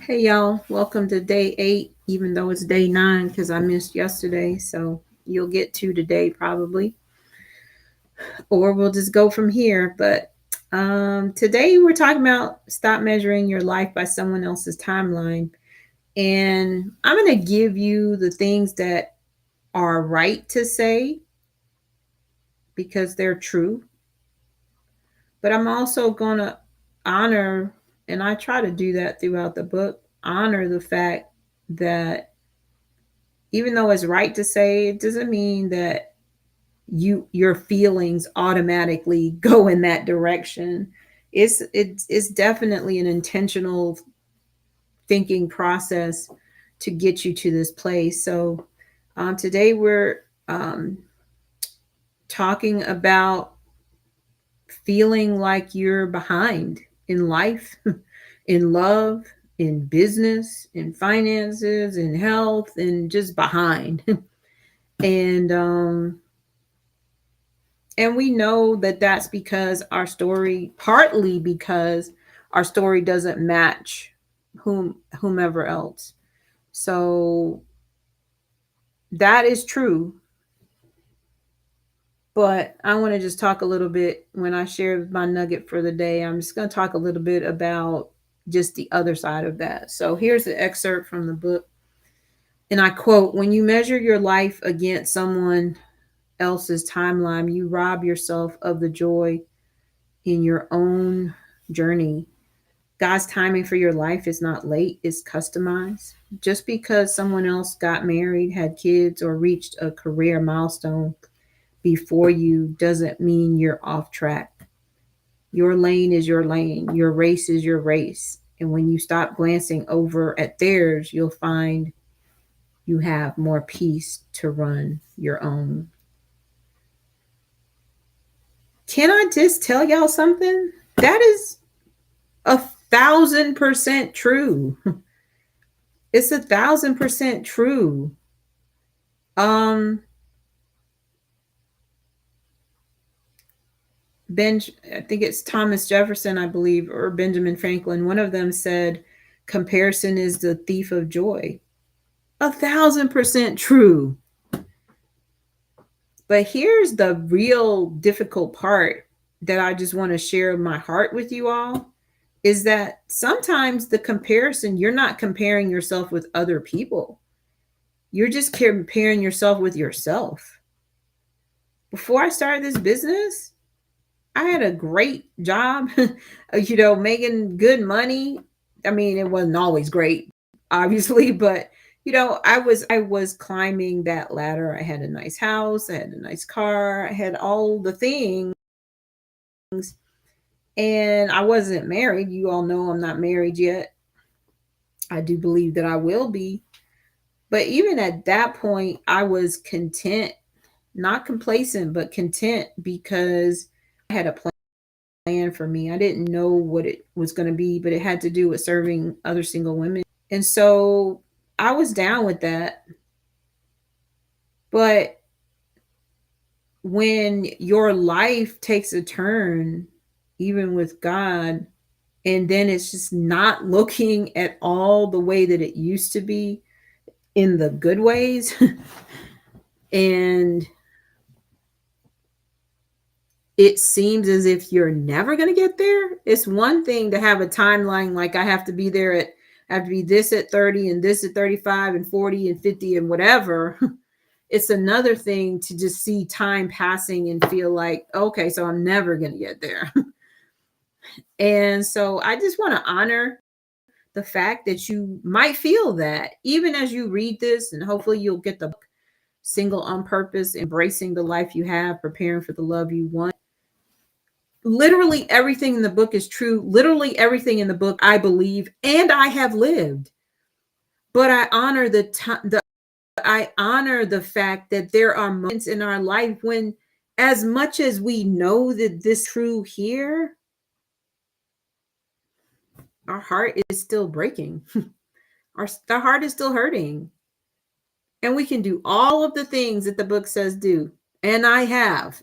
Hey y'all, welcome to day 8, even though it's day 9 because I missed yesterday. So you'll get to today probably, or we'll just go from here. But today we're talking about stop measuring your life by someone else's timeline. And I'm going to give you the things that are right to say because they're true. But I'm also going to honor, and I try to do that throughout the book, honor the fact that even though it's right to say, it doesn't mean that your feelings automatically go in that direction. It's definitely an intentional thinking process to get you to this place. So today we're um, talking about feeling like you're behind in life, in love, in business, in finances, in health, and just behind. and And we know that that's because partly because our story doesn't match whomever else. So that is true. But I want to just talk a little bit when I share my nugget for the day. I'm just going to talk a little bit about just the other side of that. So here's the excerpt from the book. And I quote, "When you measure your life against someone else's timeline, you rob yourself of the joy in your own journey. God's timing for your life is not late, it's customized. Just because someone else got married, had kids, or reached a career milestone before you doesn't mean you're off track. Your lane is your lane, your race is your race. And when you stop glancing over at theirs, you'll find you have more peace to run your own." Can I just tell y'all something? That is 1,000% true. It's 1,000% true. Um, I think it's Thomas Jefferson, I believe, or Benjamin Franklin. One of them said, "Comparison is the thief of joy." 1,000% true. But here's the real difficult part that I just want to share my heart with you all is that sometimes the comparison, you're not comparing yourself with other people. You're just comparing yourself with yourself. Before I started this business, I had a great job, making good money. I mean, it wasn't always great, obviously, but I was climbing that ladder. I had a nice house, I had a nice car, I had all the things, and I wasn't married. You all know I'm not married yet. I do believe that I will be. But even at that point, I was content, not complacent, but content because I had a plan for me. I didn't know what it was going to be, but it had to do with serving other single women. And so I was down with that. But when your life takes a turn, even with God, and then it's just not looking at all the way that it used to be in the good ways, and it seems as if you're never going to get there. It's one thing to have a timeline like I have to be there at I have to be this at 30 and this at 35 and 40 and 50 and whatever. It's another thing to just see time passing and feel like, okay, so I'm never going to get there. And so I just want to honor the fact that you might feel that even as you read this, and hopefully you'll get the book, Single on Purpose, Embracing the Life You Have, Preparing for the Love You Want. Literally everything in the book is true. Literally everything in the book I believe and I have lived. But I honor I honor the fact that there are moments in our life when, as much as we know that this is true here, our heart is still breaking. The heart is still hurting. And we can do all of the things that the book says do. And I have.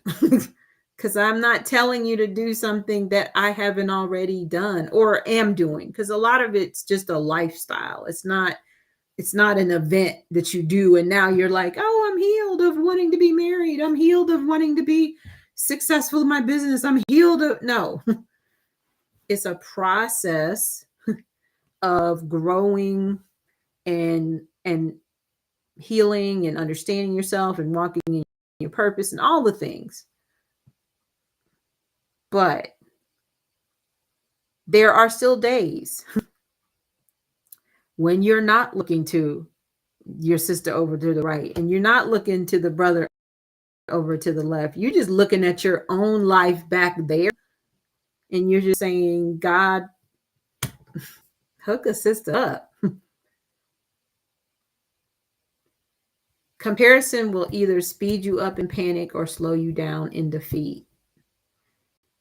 Because I'm not telling you to do something that I haven't already done or am doing. Because a lot of it's just a lifestyle. It's not an event that you do and now you're like, oh, I'm healed of wanting to be married. I'm healed of wanting to be successful in my business. I'm healed of no. It's a process of growing and healing and understanding yourself and walking in your purpose and all the things. But there are still days when you're not looking to your sister over to the right and you're not looking to the brother over to the left. You're just looking at your own life back there and you're just saying, God, hook a sister up. Comparison will either speed you up in panic or slow you down in defeat.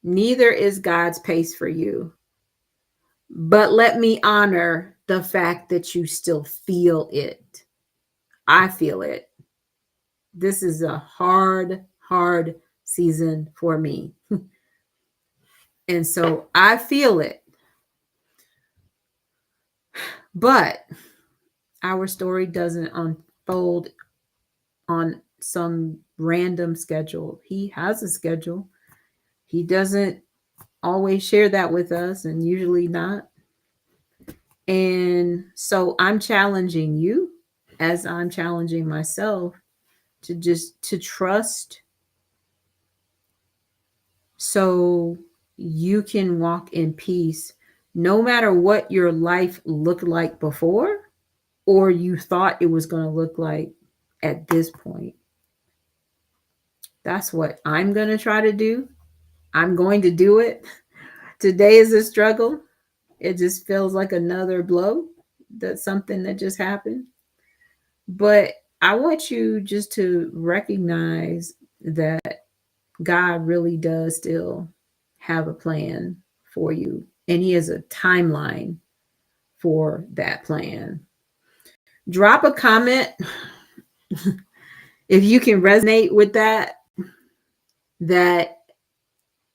Neither is God's pace for you. But let me honor the fact that you still feel it. I feel it. This is a hard season for me. And so I feel it. But our story doesn't unfold on some random schedule. He has a schedule. He doesn't always share that with us, and usually not. And so I'm challenging you as I'm challenging myself to trust so you can walk in peace no matter what your life looked like before or you thought it was going to look like at this point. That's what I'm going to try to do. I'm going to do it. Today is a struggle. It just feels like another blow. That's something that just happened. But I want you just to recognize that God really does still have a plan for you, and He has a timeline for that plan. Drop a comment if you can resonate with that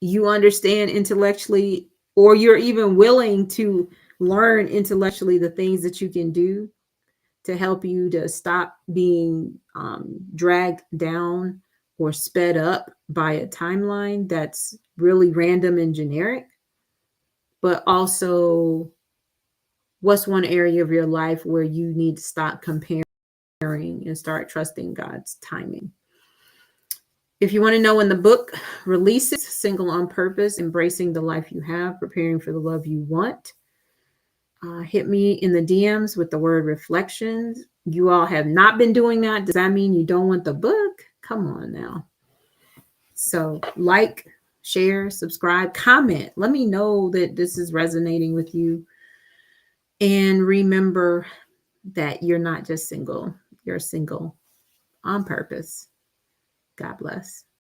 you understand intellectually, or you're even willing to learn intellectually the things that you can do to help you to stop being dragged down or sped up by a timeline that's really random and generic. But also, what's one area of your life where you need to stop comparing and start trusting God's timing? If you want to know when the book releases, Single on Purpose, Embracing the Life You Have, Preparing for the Love You Want, hit me in the DMs with the word reflections. You all have not been doing that. Does that mean you don't want the book? Come on now. So like, share, subscribe, comment. Let me know that this is resonating with you. And remember that you're not just single. You're single on purpose. God bless.